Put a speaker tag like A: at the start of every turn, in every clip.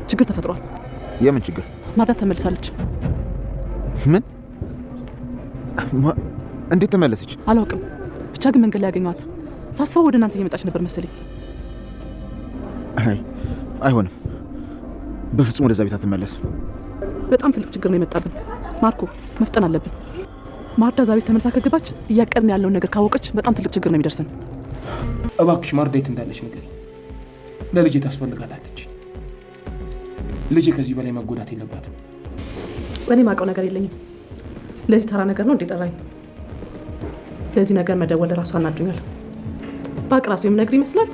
A: ችግር ተፈጥሯል።
B: የምን ችግር?
A: ማርዳ ተመልሳለች።
B: ምን? እንዴት ተመለሰች?
A: አላውቅም፣ ብቻ ግን መንገድ ላይ ያገኘኋት። ሳስበው ወደ እናንተ እየመጣች ነበር መሰለኝ።
B: አይሆንም፣ በፍጹም ወደዛ ቤት አትመለስም።
A: በጣም ትልቅ ችግር ነው የመጣብን ማርኮ፣ መፍጠን አለብን። ማርዳ እዛ ቤት ተመልሳ ከገባች እያቀድን ያለውን ነገር ካወቀች በጣም ትልቅ ችግር ነው የሚደርሰን።
C: እባክሽ ማርዳ የት እንዳለች ንገሪኝ። ለልጄ ታስፈልጋታለች። ልጄ ከዚህ በላይ መጎዳት የለባትም።
A: እኔ ማውቀው ነገር የለኝም። ለዚህ ተራ ነገር ነው እንዲጠራኝ። ለዚህ ነገር መደወል ራሱ አናዱኛል። ባቅ ራሱ የምነግር ይመስላል።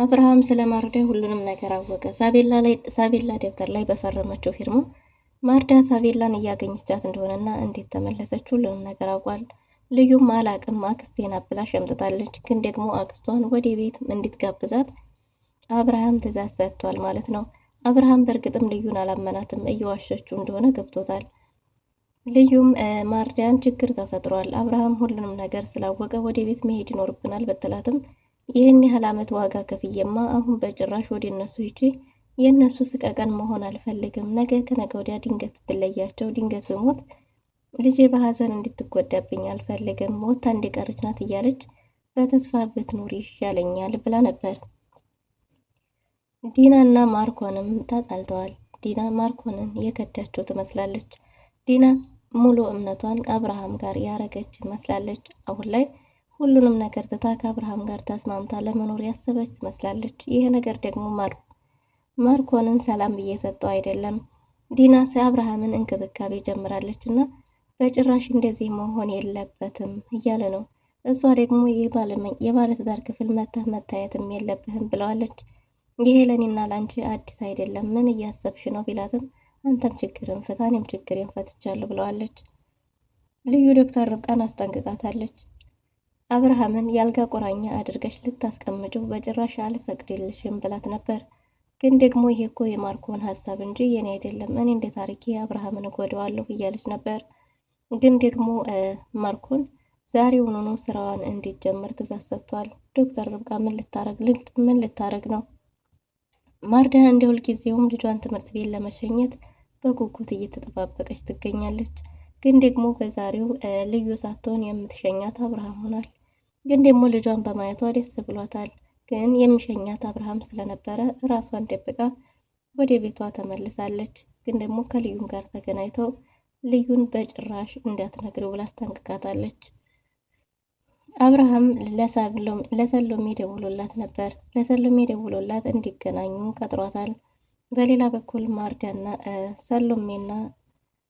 D: አብርሃም ስለ ማርዳ ሁሉንም ነገር አወቀ። ሳቤላ ደብተር ላይ በፈረመችው ፊርማ ማርዳ ሳቤላን እያገኘቻት እንደሆነና እንዴት ተመለሰች ሁሉንም ነገር አውቋል። ልዩም አላቅም አክስቴን አብላ ሸምጥታለች፣ ግን ደግሞ አክስቷን ወደ ቤት እንድትጋብዛት አብርሃም ትእዛዝ ሰጥቷል ማለት ነው። አብርሃም በእርግጥም ልዩን አላመናትም፣ እየዋሸችው እንደሆነ ገብቶታል። ልዩም ማርዳን ችግር ተፈጥሯል፣ አብርሃም ሁሉንም ነገር ስላወቀ ወደ ቤት መሄድ ይኖርብናል በትላትም ይህን ያህል ዓመት ዋጋ ከፍዬማ አሁን በጭራሽ ወደ እነሱ ሂጄ የእነሱ ስቀቀን መሆን አልፈልግም። ነገ ከነገ ወዲያ ድንገት ብለያቸው፣ ድንገት ብሞት ልጄ በሀዘን እንድትጎዳብኝ አልፈልግም። ሞታ እንደቀረች ናት እያለች በተስፋ ብትኖር ይሻለኛል ብላ ነበር። ዲና እና ማርኮንም ተጣልተዋል። ዲና ማርኮንን የከዳቸው ትመስላለች። ዲና ሙሉ እምነቷን አብርሃም ጋር ያረገች ትመስላለች። አሁን ላይ ሁሉንም ነገር ትታ ከአብርሃም ጋር ተስማምታ ለመኖር ያሰበች ትመስላለች። ይሄ ነገር ደግሞ ማርኮንን ሰላም እየሰጠው አይደለም። ዲና አብርሃምን እንክብካቤ ጀምራለች እና በጭራሽ እንደዚህ መሆን የለበትም እያለ ነው። እሷ ደግሞ የባለትዳር ክፍል መታየትም የለብህም ብለዋለች። ይሄ ለኔና ላንቺ አዲስ አይደለም፣ ምን እያሰብሽ ነው ቢላትም አንተም ችግርን ፍታ እኔም ችግሬን ፈትቻለሁ ብለዋለች። ልዩ ዶክተር ርብቃን አስጠንቅቃታለች። አብርሃምን ያልጋ ቁራኛ አድርገሽ ልታስቀምጪው በጭራሽ አልፈቅድልሽም ብላት ነበር። ግን ደግሞ ይሄ እኮ የማርኮን ሀሳብ እንጂ የኔ አይደለም፣ እኔ እንዴት አርጌ አብርሃምን እጎዳዋለሁ እያለች ነበር። ግን ደግሞ ማርኮን ዛሬውኑ ስራዋን እንዲጀምር ትእዛዝ ሰጥቷል። ዶክተር ርብቃ ምን ልታረግ ነው? ማርዳ እንደ ሁልጊዜውም ልጇን ትምህርት ቤት ለመሸኘት በጉጉት እየተጠባበቀች ትገኛለች። ግን ደግሞ በዛሬው ልዩ ሳትሆን የምትሸኛት አብርሃም ሆኗል። ግን ደግሞ ልጇን በማየቷ ደስ ብሏታል። ግን የሚሸኛት አብርሃም ስለነበረ ራሷን ደብቃ ወደ ቤቷ ተመልሳለች። ግን ደግሞ ከልዩን ጋር ተገናኝተው ልዩን በጭራሽ እንዳትነግሪው ብላ አስጠንቅቃታለች። አብርሃም ለሰሎሜ ደውሎላት ነበር። ለሰሎሜ ደውሎላት እንዲገናኙ ቀጥሯታል። በሌላ በኩል ማርዳና ሰሎሜና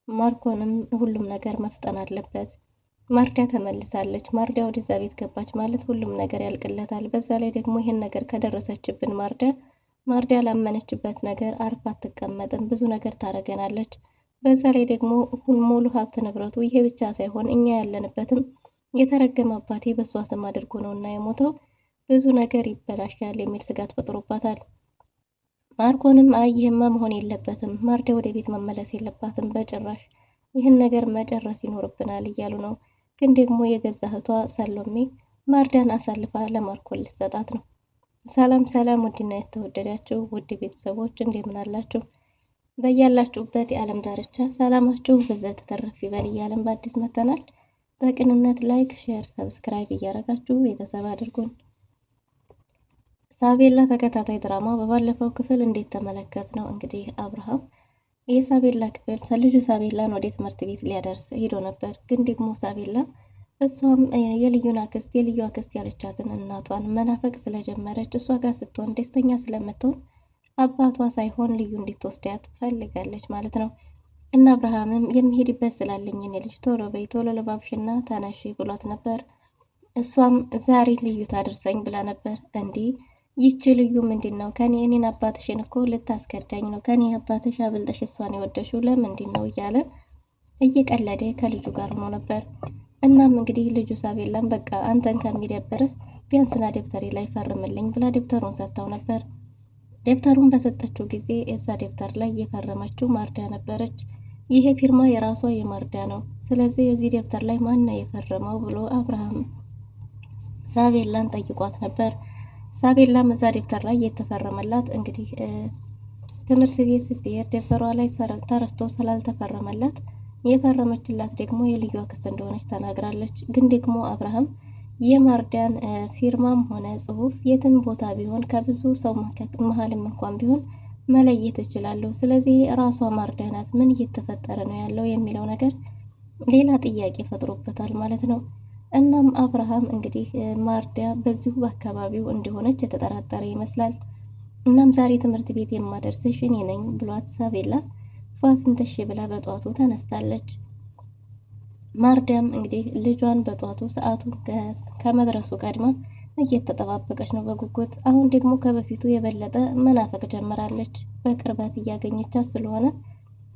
D: ማርኮንም ሁሉም ነገር መፍጠን አለበት። ማርዳ ተመልሳለች። ማርዳ ወደዛ ቤት ገባች ማለት ሁሉም ነገር ያልቅለታል። በዛ ላይ ደግሞ ይሄን ነገር ከደረሰችብን ማርዳ ላመነችበት ነገር አርፋ አትቀመጥም፣ ብዙ ነገር ታረገናለች። በዛ ላይ ደግሞ ሙሉ ሀብት ንብረቱ ይሄ ብቻ ሳይሆን እኛ ያለንበትም የተረገመ አባቴ በሷ ስም አድርጎ ነውና የሞተው ብዙ ነገር ይበላሻል የሚል ስጋት ፈጥሮባታል። ማርኮንም ይሄማ መሆን የለበትም፣ ማርዳ ወደ ቤት መመለስ የለባትም በጭራሽ፣ ይህን ነገር መጨረስ ይኖርብናል እያሉ ነው። ግን ደግሞ የገዛ እህቷ ሰሎሜ ማርዳን አሳልፋ ለማርኮን ልትሰጣት ነው። ሰላም ሰላም፣ ውድና የተወደዳችሁ ውድ ቤተሰቦች እንደምን አላችሁ? በያላችሁበት የዓለም ዳርቻ ሰላማችሁ በዘት ተተረፍ ይበል እያለን በአዲስ መተናል። በቅንነት ላይክ፣ ሼር፣ ሰብስክራይብ እያረጋችሁ ቤተሰብ አድርጉን። ሳቤላ ተከታታይ ድራማ በባለፈው ክፍል እንዴት ተመለከት ነው እንግዲህ አብርሃም የሳቤላ ክፍል ልጁ ሳቤላን ወደ ትምህርት ቤት ሊያደርስ ሄዶ ነበር። ግን ደግሞ ሳቤላ እሷም የልዩ አክስት ያለቻትን እናቷን መናፈቅ ስለጀመረች እሷ ጋር ስትሆን ደስተኛ ስለምትሆን አባቷ ሳይሆን ልዩ እንድትወስዳት ፈልጋለች ማለት ነው። እና አብርሃምም የሚሄድበት ስላለኝ እኔ ልጅ ቶሎ በይ ቶሎ ለባብሽና ተነሺ ብሏት ነበር። እሷም ዛሬ ልዩ ታድርሰኝ ብላ ነበር። እንዲህ ይቺ ልዩ ምንድን ነው እኔን አባትሽን እኮ ልታስከዳኝ ነው፣ ከኔ አባትሽ አብልጠሽ እሷን የወደሽው ለምንድን ነው እያለ እየቀለደ ከልጁ ጋር ሆኖ ነበር። እናም እንግዲህ ልጁ ሳቤላም በቃ አንተን ከሚደብርህ ቢያንስና ደብተሬ ላይ ፈርምልኝ ብላ ደብተሩን ሰጥታው ነበር። ደብተሩን በሰጠችው ጊዜ እዛ ደብተር ላይ የፈረመችው ማርዳ ነበረች። ይሄ ፊርማ የራሷ የማርዳ ነው። ስለዚህ የዚህ ደብተር ላይ ማን ነው የፈረመው ብሎ አብርሃም ሳቤላን ጠይቋት ነበር። ሳቤላም እዛ ደብተር ላይ የተፈረመላት እንግዲህ ትምህርት ቤት ስትሄድ ደብተሯ ላይ ተረስቶ ስላልተፈረመላት የፈረመችላት ደግሞ የልዩ አክስት እንደሆነች ተናግራለች። ግን ደግሞ አብርሃም የማርዳን ፊርማም ሆነ ጽሁፍ የትን ቦታ ቢሆን ከብዙ ሰው መሀልም እንኳን ቢሆን መለየት እችላለሁ። ስለዚህ ራሷ ማርዳ ናት። ምን እየተፈጠረ ነው ያለው የሚለው ነገር ሌላ ጥያቄ ፈጥሮበታል ማለት ነው። እናም አብርሃም እንግዲህ ማርዳ በዚሁ በአካባቢው እንደሆነች የተጠራጠረ ይመስላል። እናም ዛሬ ትምህርት ቤት የማደርስሽ እኔ ነኝ ብሏት ሳቤላ ፏፍንተሽ ብላ በጧቱ ተነስታለች። ማርዳም እንግዲህ ልጇን በጧቱ ሰዓቱ ከመድረሱ ቀድማ እየተጠባበቀች ነው በጉጉት። አሁን ደግሞ ከበፊቱ የበለጠ መናፈቅ ጀምራለች። በቅርበት እያገኘቻት ስለሆነ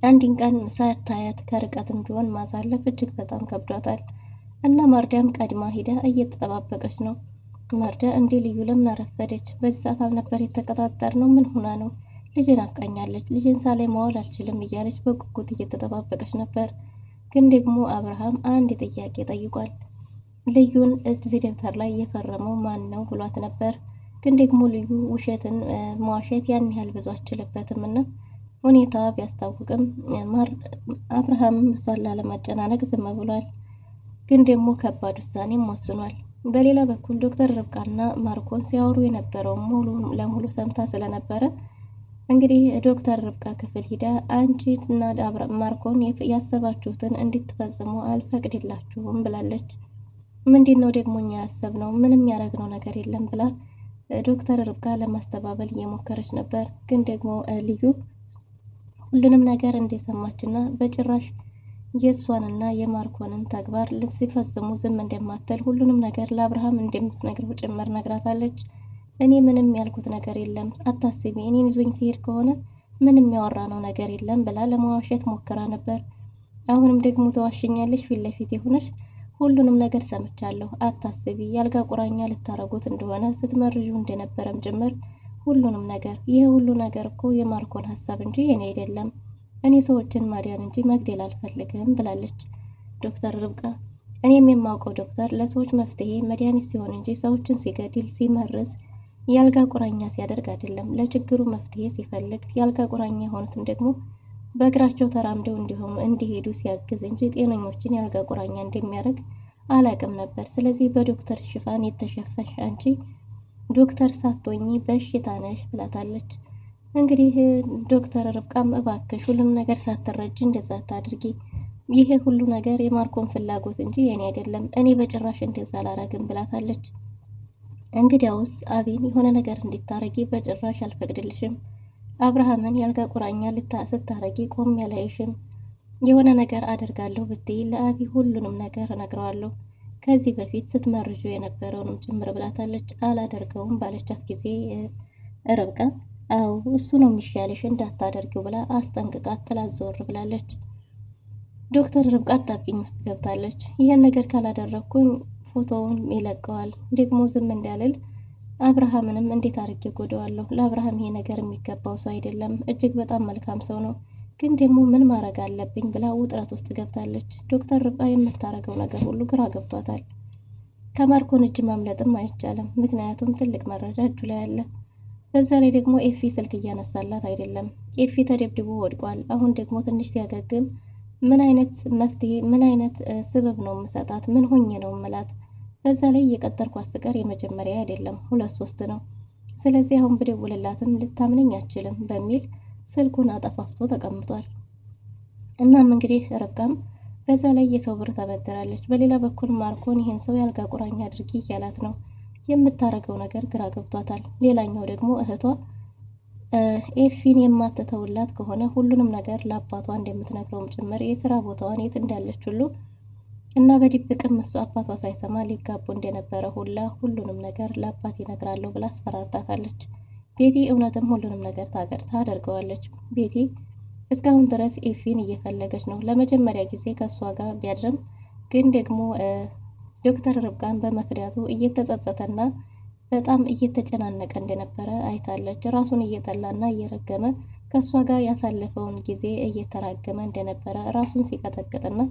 D: አንድን ቀን ሳታያት ከርቀትም ቢሆን ማሳለፍ እጅግ በጣም ከብዷታል። እና ማርዳም ቀድማ ሂዳ እየተጠባበቀች ነው። ማርዳ እንዴ ልዩ ለምን አረፈደች? በዚህ ሰዓት አልነበር የተቀጣጠር ነው? ምን ሆና ነው? ልጅን አፍቃኛለች፣ ልጅን ሳላይ ማዋል አልችልም እያለች በጉጉት እየተጠባበቀች ነበር። ግን ደግሞ አብርሃም አንድ ጥያቄ ጠይቋል። ልዩን እዚህ ደብተር ላይ የፈረመው ማን ነው ብሏት ነበር። ግን ደግሞ ልዩ ውሸትን መዋሸት ያን ያህል ብዙ አችልበትም እና ሁኔታዋ ቢያስታውቅም አብርሃምም እሷን ላለማጨናነቅ ዝም ብሏል። ግን ደግሞ ከባድ ውሳኔም ወስኗል። በሌላ በኩል ዶክተር ርብቃና ማርኮን ሲያወሩ የነበረው ሙሉ ለሙሉ ሰምታ ስለነበረ እንግዲህ ዶክተር ርብቃ ክፍል ሂዳ አንቺና ማርኮን ያሰባችሁትን እንድትፈጽሙ አልፈቅድላችሁም ብላለች። ምንድን ነው ደግሞ እኛ ያሰብነው? ምንም ያደረግነው ነገር የለም ብላ ዶክተር ርብቃ ለማስተባበል እየሞከረች ነበር። ግን ደግሞ ልዩ ሁሉንም ነገር እንደሰማችና በጭራሽ የእሷንና የማርኮንን ተግባር ሲፈጽሙ ዝም እንደማትል ሁሉንም ነገር ለአብርሃም እንደምትነግረው ጭምር ነግራታለች። እኔ ምንም ያልኩት ነገር የለም አታስቢ፣ እኔን ይዞኝ ሲሄድ ከሆነ ምንም ያወራነው ነገር የለም ብላ ለመዋሸት ሞክራ ነበር። አሁንም ደግሞ ተዋሽኛለሽ፣ ፊት ለፊት የሆነሽ ሁሉንም ነገር ሰምቻለሁ፣ አታስቢ፣ ያልጋ ቁራኛ ልታረጉት እንደሆነ ስትመርዡ እንደነበረም ጭምር ሁሉንም ነገር። ይሄ ሁሉ ነገር እኮ የማርኮን ሀሳብ እንጂ የኔ አይደለም። እኔ ሰዎችን ማዳን እንጂ መግደል አልፈልግም ብላለች ዶክተር ርብቃ። እኔም የማውቀው ዶክተር ለሰዎች መፍትሄ መድኃኒት ሲሆን እንጂ ሰዎችን ሲገድል ሲመርዝ ያልጋ ቁራኛ ሲያደርግ አይደለም። ለችግሩ መፍትሄ ሲፈልግ ያልጋ ቁራኛ የሆኑትን ደግሞ በእግራቸው ተራምደው እንዲሄዱ ሲያግዝ እንጂ ጤነኞችን ያልጋ ቁራኛ እንደሚያደርግ አላቅም ነበር። ስለዚህ በዶክተር ሽፋን የተሸፈንሽ አንቺ ዶክተር ሳትሆኚ በሽታ ነሽ ብላታለች። እንግዲህ ዶክተር ርብቃም እባክሽ ሁሉም ነገር ሳትረጂ እንደዛ አታድርጊ፣ ይሄ ሁሉ ነገር የማርኮን ፍላጎት እንጂ የኔ አይደለም፣ እኔ በጭራሽ እንደዛ አላረግም ብላታለች። እንግዲያውስ አቤን የሆነ ነገር እንድታረጊ በጭራሽ አልፈቅድልሽም። አብርሃምን ያልጋ ቁራኛ ስታረጊ ቆም ያላይሽም። የሆነ ነገር አደርጋለሁ ብትይ ለአቢ ሁሉንም ነገር እነግረዋለሁ፣ ከዚህ በፊት ስትመርጁ የነበረውንም ጭምር ብላታለች። አላደርገውም ባለቻት ጊዜ ርብቃ አው እሱ ነው የሚሻልሽ እንዳታደርጊው ብላ አስጠንቅቃት ትላዘወር ብላለች። ዶክተር ርብቃ አጣብቂኝ ውስጥ ገብታለች። ይህን ነገር ካላደረግኩኝ ፎቶውን ይለቀዋል፣ ደግሞ ዝም እንዳልል አብርሃምንም እንዴት አድርጌ ጎደዋለሁ? ለአብርሃም ይሄ ነገር የሚገባው ሰው አይደለም፣ እጅግ በጣም መልካም ሰው ነው፣ ግን ደግሞ ምን ማድረግ አለብኝ ብላ ውጥረት ውስጥ ገብታለች። ዶክተር ርብቃ የምታረገው ነገር ሁሉ ግራ ገብቷታል። ከማርኮን እጅ ማምለጥም አይቻልም፣ ምክንያቱም ትልቅ መረጃ እጁ ላይ አለ። በዛ ላይ ደግሞ ኤፊ ስልክ እያነሳላት አይደለም። ኤፊ ተደብድቦ ወድቋል። አሁን ደግሞ ትንሽ ሲያገግም ምን አይነት መፍትሄ ምን አይነት ስበብ ነው የምሰጣት? ምን ሆኜ ነው ምላት? በዛ ላይ እየቀጠርኳት ስቀር የመጀመሪያ አይደለም 2-3 ነው። ስለዚህ አሁን ብደውልላትም ልታምነኝ አችልም በሚል ስልኩን አጠፋፍቶ ተቀምጧል። እናም እንግዲህ ርብቃም በዛ ላይ የሰው ብር ተበድራለች። በሌላ በኩል ማርኮን ይህን ሰው ያልጋ ቁራኛ አድርጊ እያላት ነው። የምታረገው ነገር ግራ ገብቷታል። ሌላኛው ደግሞ እህቷ ኤፊን የማትተውላት ከሆነ ሁሉንም ነገር ለአባቷ እንደምትነግረውም ጭምር የስራ ቦታዋን የት እንዳለች ሁሉ እና በድብቅም እሱ አባቷ ሳይሰማ ሊጋቡ እንደነበረ ሁላ ሁሉንም ነገር ለአባት ይነግራለሁ ብላ አስፈራርታታለች። ቤቲ እውነትም ሁሉንም ነገር ታደርገዋለች። ቤቲ እስካሁን ድረስ ኤፊን እየፈለገች ነው። ለመጀመሪያ ጊዜ ከእሷ ጋር ቢያድርም ግን ደግሞ ዶክተር ርብቃን በመክዳቱ እየተጸጸተና በጣም እየተጨናነቀ እንደነበረ አይታለች። ራሱን እየጠላና እየረገመ ከእሷ ጋር ያሳለፈውን ጊዜ እየተራገመ እንደነበረ ራሱን ሲቀጠቅጥና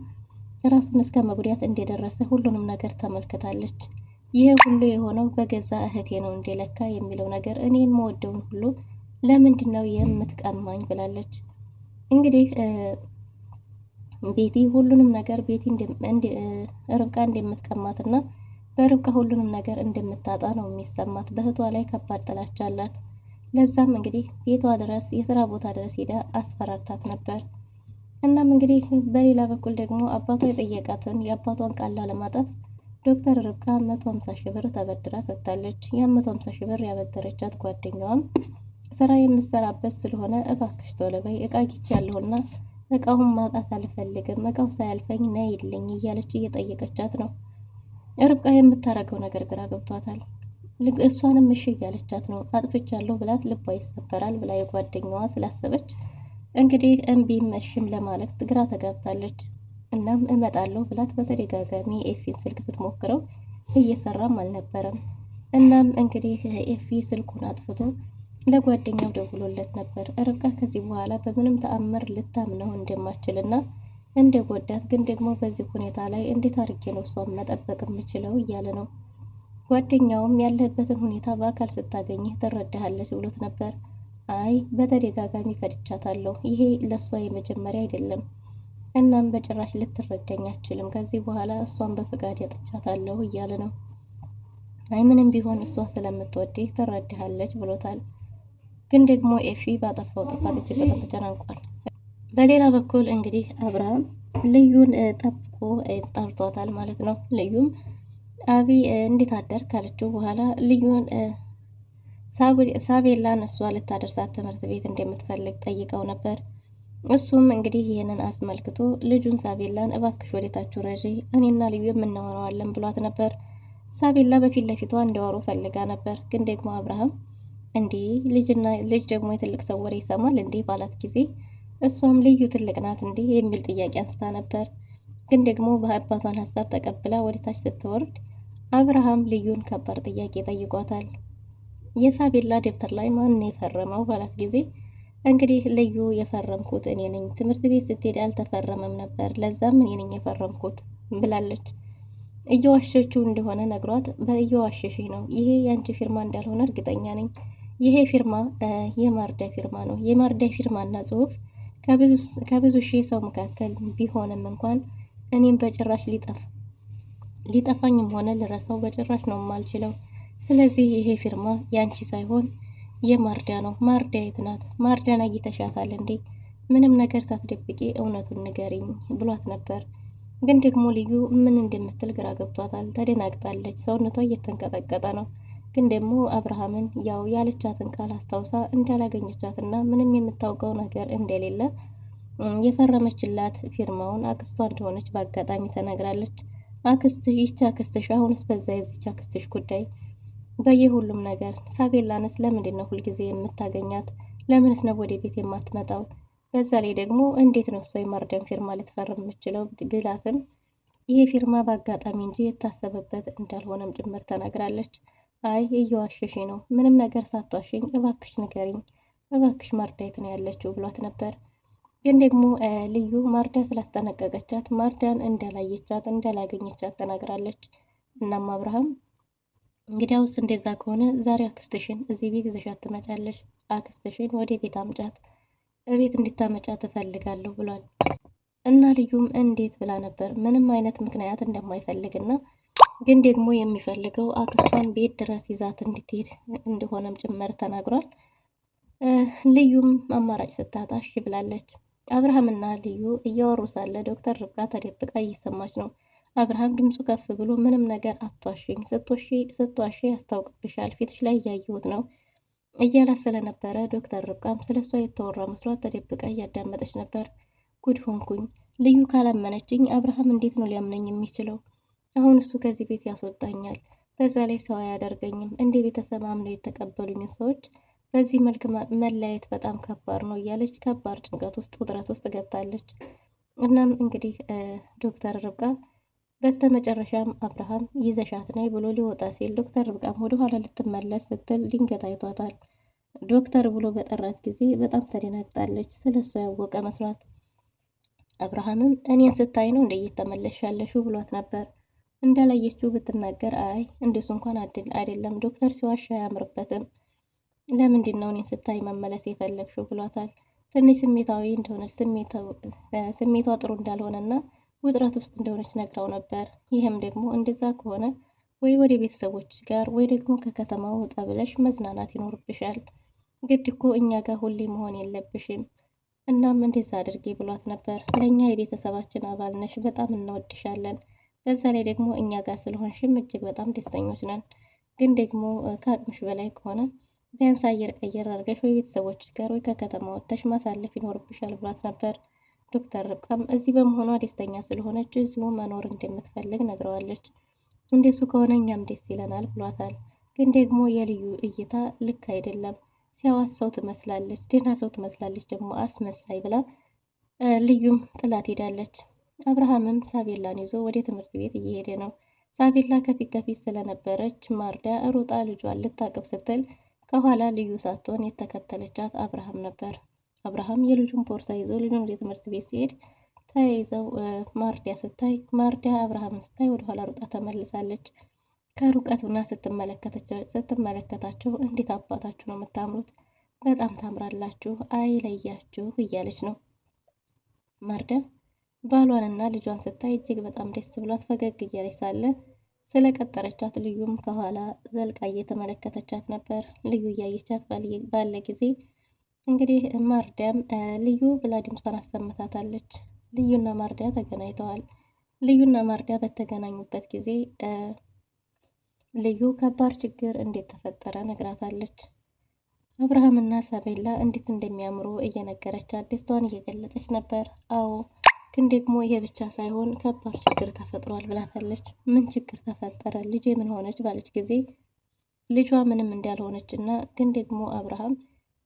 D: ራሱን እስከ መጉዳት እንደደረሰ ሁሉንም ነገር ተመልክታለች። ይህ ሁሉ የሆነው በገዛ እህቴ ነው እንደለካ የሚለው ነገር እኔ የምወደውን ሁሉ ለምንድን ነው የምትቀማኝ ብላለች። እንግዲህ ቤቲ ሁሉንም ነገር ርብቃ እንደምትቀማትና በርብቃ ሁሉንም ነገር እንደምታጣ ነው የሚሰማት። በእህቷ ላይ ከባድ ጥላቻ አላት። ለዛም እንግዲህ ቤቷ ድረስ የስራ ቦታ ድረስ ሄዳ አስፈራርታት ነበር። እናም እንግዲህ በሌላ በኩል ደግሞ አባቷ የጠየቃትን የአባቷን ቃል ለማጠፍ ዶክተር ርብቃ 150 ሺህ ብር ተበድራ ሰጥታለች። ያ 150 ሺህ ብር ያበደረቻት ጓደኛዋም ስራ የምሰራበት ስለሆነ እባክሽ ቶሎ በይ እቃ ጊቻለሁና እቃውን ማውጣት አልፈልግም፣ እቃው ሳያልፈኝ ነይልኝ እያለች እየጠየቀቻት ነው። ርብቃ የምታረገው ነገር ግራ ገብቷታል። እሷንም እሺ እያለቻት ነው። አጥፍቻለሁ ብላት ልቧ ይሰበራል ብላ የጓደኛዋ ስላሰበች እንግዲህ እምቢም እሺም ለማለት ግራ ተጋብታለች። እናም እመጣለሁ ብላት በተደጋጋሚ ኤፊን ስልክ ስትሞክረው እየሰራም አልነበረም። እናም እንግዲህ ኤፊ ስልኩን አጥፍቶ ለጓደኛው ደውሎለት ነበር። ርብቃ ከዚህ በኋላ በምንም ተአምር ልታምነው እንደማችልና እንደጎዳት ግን ደግሞ በዚህ ሁኔታ ላይ እንዴት አድርጌ ነው እሷን መጠበቅ የምችለው እያለ ነው። ጓደኛውም ያለበትን ሁኔታ በአካል ስታገኝህ ትረዳሃለች ብሎት ነበር። አይ በተደጋጋሚ ከድቻታለሁ፣ ይሄ ለእሷ የመጀመሪያ አይደለም። እናም በጭራሽ ልትረዳኝ አትችልም። ከዚህ በኋላ እሷን በፍቃድ ያጥቻታለሁ እያለ ነው። አይ ምንም ቢሆን እሷ ስለምትወድህ ትረዳሃለች ብሎታል። ግን ደግሞ ኤፊ ባጠፋው ጥፋት እጅግ በጣም ተጨናንቋል። በሌላ በኩል እንግዲህ አብርሃም ልዩን ጠብቆ ጠርቷታል ማለት ነው። ልዩም አቢ እንዴት አደር ካለችው በኋላ ልዩን ሳቤላን እሷ ልታደርሳት ትምህርት ቤት እንደምትፈልግ ጠይቀው ነበር። እሱም እንግዲህ ይህንን አስመልክቶ ልጁን ሳቤላን እባክሽ ወዴታችሁ ረዢ እኔና ልዩ የምናወራዋለን ብሏት ነበር። ሳቤላ በፊት ለፊቷ እንዲያወሩ ፈልጋ ነበር። ግን ደግሞ አብርሃም እንዲህ ልጅ ደግሞ የትልቅ ሰው ወሬ ይሰማል እንዲህ ባላት ጊዜ እሷም ልዩ ትልቅ ናት እንዲህ የሚል ጥያቄ አንስታ ነበር። ግን ደግሞ በአባቷን ሀሳብ ተቀብላ ወደታች ስትወርድ አብርሃም ልዩን ከባድ ጥያቄ ጠይቋታል። የሳቤላ ደብተር ላይ ማን የፈረመው ባላት ጊዜ እንግዲህ ልዩ የፈረምኩት እኔ ነኝ፣ ትምህርት ቤት ስትሄድ አልተፈረመም ነበር፣ ለዛም እኔ ነኝ የፈረምኩት ብላለች። እየዋሸችው እንደሆነ ነግሯት በእየዋሸሽ ነው፣ ይሄ ያንቺ ፊርማ እንዳልሆነ እርግጠኛ ነኝ፣ ይሄ ፊርማ የማርዳ ፊርማ ነው። የማርዳ ፊርማና ጽሁፍ ከብዙ ሺህ ሰው መካከል ቢሆንም እንኳን እኔም በጭራሽ ሊጠፋኝም ሆነ ልረሳው በጭራሽ ነው የማልችለው። ስለዚህ ይሄ ፊርማ ያንቺ ሳይሆን የማርዳ ነው። ማርዳ የት ናት? ማርዳን አግኝተሻታል እንዴ? ምንም ነገር ሳትደብቂ እውነቱን ንገሪኝ ብሏት ነበር። ግን ደግሞ ልዩ ምን እንደምትል ግራ ገብቷታል። ተደናግጣለች። ሰውነቷ እየተንቀጠቀጠ ነው። ግን ደግሞ አብርሃምን ያው ያለቻትን ቃል አስታውሳ እንዳላገኘቻትና ምንም የምታውቀው ነገር እንደሌለ የፈረመችላት ፊርማውን አክስቷ እንደሆነች በአጋጣሚ ተናግራለች። አክስትሽ ይቻ አክስትሽ አሁንስ በዛ የዚች አክስትሽ ጉዳይ በየሁሉም ነገር ሳቤላንስ ለምንድን ነው ሁልጊዜ የምታገኛት? ለምንስ ነው ወደ ቤት የማትመጣው? በዛ ላይ ደግሞ እንዴት ነው እሷ የማርዳን ፊርማ ልትፈርም የምችለው ብላትም ይሄ ፊርማ በአጋጣሚ እንጂ የታሰበበት እንዳልሆነም ጭምር ተናግራለች። አይ እየዋሸሽ ነው፣ ምንም ነገር ሳትዋሽኝ እባክሽ ንገሪኝ፣ እባክሽ ማርዳ የት ነው ያለችው ብሏት ነበር። ግን ደግሞ ልዩ ማርዳ ስላስጠነቀቀቻት ማርዳን እንዳላየቻት እንዳላገኘቻት ተናግራለች። እናም አብርሃም እንግዲያውስ እንደዛ ከሆነ ዛሬ አክስትሽን እዚህ ቤት ይዘሻት ትመጫለሽ፣ አክስትሽን ወደ ቤት አምጫት፣ እቤት እንድታመጫት እፈልጋለሁ ብሏል። እና ልዩም እንዴት ብላ ነበር ምንም አይነት ምክንያት እንደማይፈልግና ግን ደግሞ የሚፈልገው አክስቷን ቤት ድረስ ይዛት እንድትሄድ እንደሆነም ጭምር ተናግሯል። ልዩም አማራጭ ስታጣ እሺ ብላለች። አብርሃምና ልዩ እያወሩ ሳለ ዶክተር ርብቃ ተደብቃ እየሰማች ነው። አብርሃም ድምፁ ከፍ ብሎ ምንም ነገር አትዋሽኝ፣ ስትዋሽ ያስታውቅብሻል፣ ፊትሽ ላይ እያየሁት ነው እያላት ስለነበረ ዶክተር ርብቃም ስለሷ የተወራ መስሏት ተደብቃ እያዳመጠች ነበር። ጉድ ሆንኩኝ፣ ልዩ ካላመነችኝ አብርሃም እንዴት ነው ሊያምነኝ የሚችለው? አሁን እሱ ከዚህ ቤት ያስወጣኛል፣ በዛ ላይ ሰው አያደርገኝም። እንደ ቤተሰብ አምነው የተቀበሉኝ ሰዎች በዚህ መልክ መለያየት በጣም ከባድ ነው እያለች ከባድ ጭንቀት ውስጥ ውጥረት ውስጥ ገብታለች። እናም እንግዲህ ዶክተር ርብቃ በስተመጨረሻም አብርሃም ይዘሻት ነይ ብሎ ሊወጣ ሲል ዶክተር ርብቃም ወደኋላ ልትመለስ ስትል ድንገት አይቷታል። ዶክተር ብሎ በጠራት ጊዜ በጣም ተደናግጣለች። ስለሷ ያወቀ መስሏት አብርሃምም እኔን ስታይ ነው እንደ እየተመለሽ ያለሽው ብሏት ነበር። እንዳላየችው ብትናገር አይ እንደሱ እንኳን አይደለም ዶክተር ሲዋሻ አያምርበትም። ለምንድን ነው እኔን ስታይ መመለስ የፈለግሽው ብሏታል። ትንሽ ስሜታዊ እንደሆነች ስሜቷ ጥሩ እንዳልሆነና ውጥረት ውስጥ እንደሆነች ነግራው ነበር። ይህም ደግሞ እንደዛ ከሆነ ወይ ወደ ቤተሰቦች ጋር ወይ ደግሞ ከከተማው ወጣ ብለሽ መዝናናት ይኖርብሻል። ግድ እኮ እኛ ጋር ሁሌ መሆን የለብሽም። እናም እንደዛ አድርጌ ብሏት ነበር። ለእኛ የቤተሰባችን አባል ነሽ፣ በጣም እንወድሻለን። በዛ ላይ ደግሞ እኛ ጋር ስለሆንሽም እጅግ በጣም ደስተኞች ነን። ግን ደግሞ ከአቅምሽ በላይ ከሆነ ቢያንስ አየር ቀየር አድርገሽ ወይ ቤተሰቦች ጋር ወይ ከከተማ ወጥተሽ ማሳለፍ ይኖርብሻል ብሏት ነበር። ዶክተር ርብቃም እዚህ በመሆኗ ደስተኛ ስለሆነች እዚሁ መኖር እንደምትፈልግ ነግረዋለች። እንደሱ ከሆነ እኛም ደስ ይለናል ብሏታል። ግን ደግሞ የልዩ እይታ ልክ አይደለም። ሲያዋት ሰው ትመስላለች፣ ደህና ሰው ትመስላለች፣ ደግሞ አስመሳይ ብላ ልዩም ጥላት ሄዳለች። አብርሃምም ሳቤላን ይዞ ወደ ትምህርት ቤት እየሄደ ነው። ሳቤላ ከፊት ከፊት ስለነበረች ማርዳ ሩጣ ልጇን ልታቅፍ ስትል ከኋላ ልዩ ሳትሆን የተከተለቻት አብርሃም ነበር። አብርሃም የልጁን ቦርሳ ይዞ ልጁን ወደ ትምህርት ቤት ሲሄድ ተያይዘው ማርዳ አብርሃምን ስታይ ወደኋላ ሩጣ ተመልሳለች። ከሩቀቱና ስትመለከታቸው እንዴት አባታችሁ ነው የምታምሩት፣ በጣም ታምራላችሁ፣ አይለያችሁ እያለች ነው። ማርዳ ባሏንና ልጇን ስታይ እጅግ በጣም ደስ ብሏት ፈገግ እያለች ሳለ ስለቀጠረቻት ልዩም ከኋላ ዘልቃ እየተመለከተቻት ነበር። ልዩ እያየቻት ባለ ጊዜ እንግዲህ ማርዳም ልዩ ብላ ድምጿን አሰምታታለች። ልዩና ማርዳ ተገናኝተዋል። ልዩና ማርዳ በተገናኙበት ጊዜ ልዩ ከባድ ችግር እንዴት ተፈጠረ ነግራታለች። አብርሃምና ሳቤላ እንዴት እንደሚያምሩ እየነገረቻት ደስታዋን እየገለጸች ነበር። አዎ ግን ደግሞ ይሄ ብቻ ሳይሆን ከባድ ችግር ተፈጥሯል ብላታለች። ምን ችግር ተፈጠረ? ልጄ ምን ሆነች ባለች ጊዜ ልጇ ምንም እንዳልሆነች እና ግን ደግሞ አብርሃም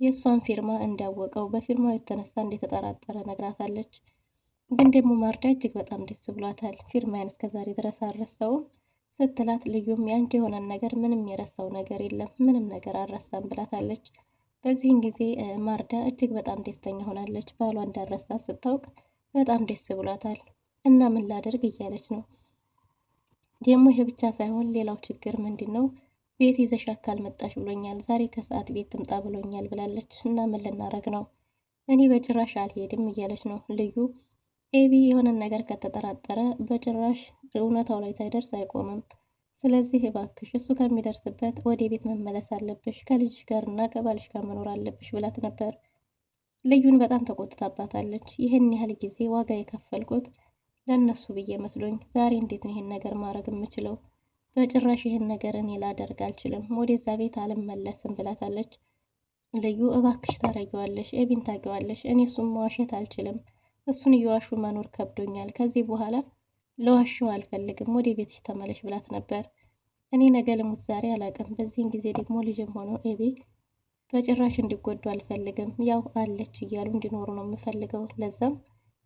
D: የእሷን ፊርማ እንዳወቀው በፊርማው የተነሳ እንደተጠራጠረ ነግራታለች። ግን ደግሞ ማርዳ እጅግ በጣም ደስ ብሏታል። ፊርማዬን እስከዛሬ ድረስ አልረሳውም ስትላት ልዩም ያንቺ የሆነን ነገር ምንም የረሳው ነገር የለም፣ ምንም ነገር አልረሳም ብላታለች። በዚህን ጊዜ ማርዳ እጅግ በጣም ደስተኛ ሆናለች። ባሏ እንዳረሳት ስታውቅ በጣም ደስ ብሏታል። እና ምን ላደርግ እያለች ነው። ደግሞ ይሄ ብቻ ሳይሆን ሌላው ችግር ምንድን ነው? ቤት ይዘሽ ካልመጣሽ ብሎኛል፣ ዛሬ ከሰዓት ቤት ትምጣ ብሎኛል ብላለች። እና ምን ልናረግ ነው? እኔ በጭራሽ አልሄድም እያለች ነው ልዩ። ኤቢ የሆነን ነገር ከተጠራጠረ በጭራሽ እውነታው ላይ ሳይደርስ አይቆምም። ስለዚህ እባክሽ እሱ ከሚደርስበት ወደ ቤት መመለስ አለብሽ፣ ከልጅሽ ጋር እና ከባልሽ ጋር መኖር አለብሽ ብላት ነበር። ልዩን በጣም ተቆጥታባታለች። ይህን ያህል ጊዜ ዋጋ የከፈልኩት ለእነሱ ብዬ መስሎኝ ዛሬ እንዴት ነው ይህን ነገር ማድረግ የምችለው? በጭራሽ ይህን ነገር እኔ ላደርግ አልችልም፣ ወደዛ ቤት አልመለስም ብላታለች። ልዩ እባክሽ ታረጊዋለሽ፣ ኤቢን ታውቂዋለሽ፣ እኔ እሱም መዋሸት አልችልም፣ እሱን እየዋሹ መኖር ከብዶኛል፣ ከዚህ በኋላ ለዋሸው አልፈልግም፣ ወደ ቤትሽ ተመለሽ ብላት ነበር። እኔ ነገ ልሙት ዛሬ አላቅም፣ በዚህን ጊዜ ደግሞ ልጅም ሆኖ ኤቢ በጭራሽ እንዲጎዱ አልፈልግም፣ ያው አለች እያሉ እንዲኖሩ ነው የምፈልገው፣ ለዛም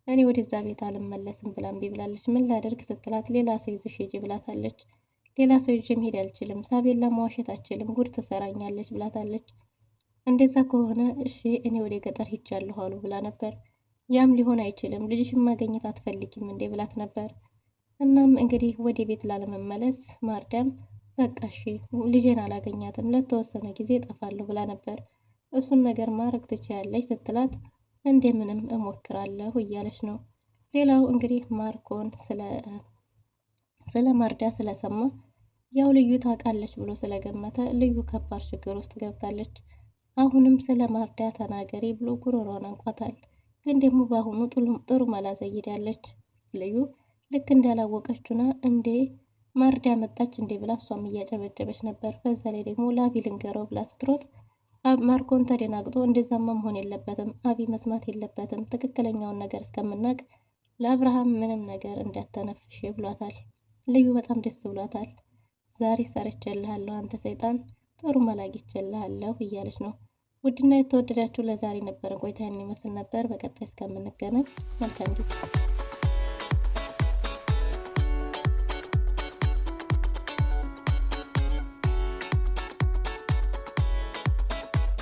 D: እኔ ወደዛ ቤት አልመለስም ብላ እምቢ ብላለች። ምን ላደርግ ስትላት ሌላ ሰው ይዘሽ ሂጂ ብላታለች። ሌላ ሰው ይዤ መሄድ አልችልም፣ ሳቤላ መዋሸት አልችልም፣ ጉድ ትሰራኛለች ብላታለች። እንደዛ ከሆነ እሺ እኔ ወደ ገጠር ሂጃለሁ አሉ ብላ ነበር። ያም ሊሆን አይችልም፣ ልጅሽን ማገኘት አትፈልጊም እንዴ ብላት ነበር። እናም እንግዲህ ወደ ቤት ላለመመለስ ማርዳም በቃ እሺ ልጄን አላገኛትም፣ ለተወሰነ ጊዜ እጠፋለሁ ብላ ነበር። እሱን ነገር ማድረግ ትችያለሽ ስትላት እንደምንም እሞክራለሁ እያለች ነው። ሌላው እንግዲህ ማርኮን ስለ ማርዳ ስለሰማ ያው ልዩ ታውቃለች ብሎ ስለገመተ ልዩ ከባድ ችግር ውስጥ ገብታለች። አሁንም ስለ ማርዳ ተናገሪ ብሎ ጉሮሯን አንቋታል። ግን ደግሞ በአሁኑ ጥሩ መላ ዘይዳለች። ልዩ ልክ እንዳላወቀችና እንዴ ማርዳ መጣች እንዴ ብላ እሷም እያጨበጨበች ነበር። በዛ ላይ ደግሞ ለአቢ ልንገረው ብላ ስትሮጥ ማርኮን ተደናግጦ እንደዛማ መሆን የለበትም አቢ መስማት የለበትም፣ ትክክለኛውን ነገር እስከምናቅ ለአብርሃም ምንም ነገር እንዳተነፍሽ ብሏታል። ልዩ በጣም ደስ ብሏታል። ዛሬ ሰርቼልሃለሁ አንተ ሰይጣን፣ ጥሩ መላጊቼልሃለሁ እያለች ነው። ውድና የተወደዳችሁ ለዛሬ ነበረን ቆይታ ይመስል ነበር። በቀጣይ እስከምንገናኝ መልካም ጊዜ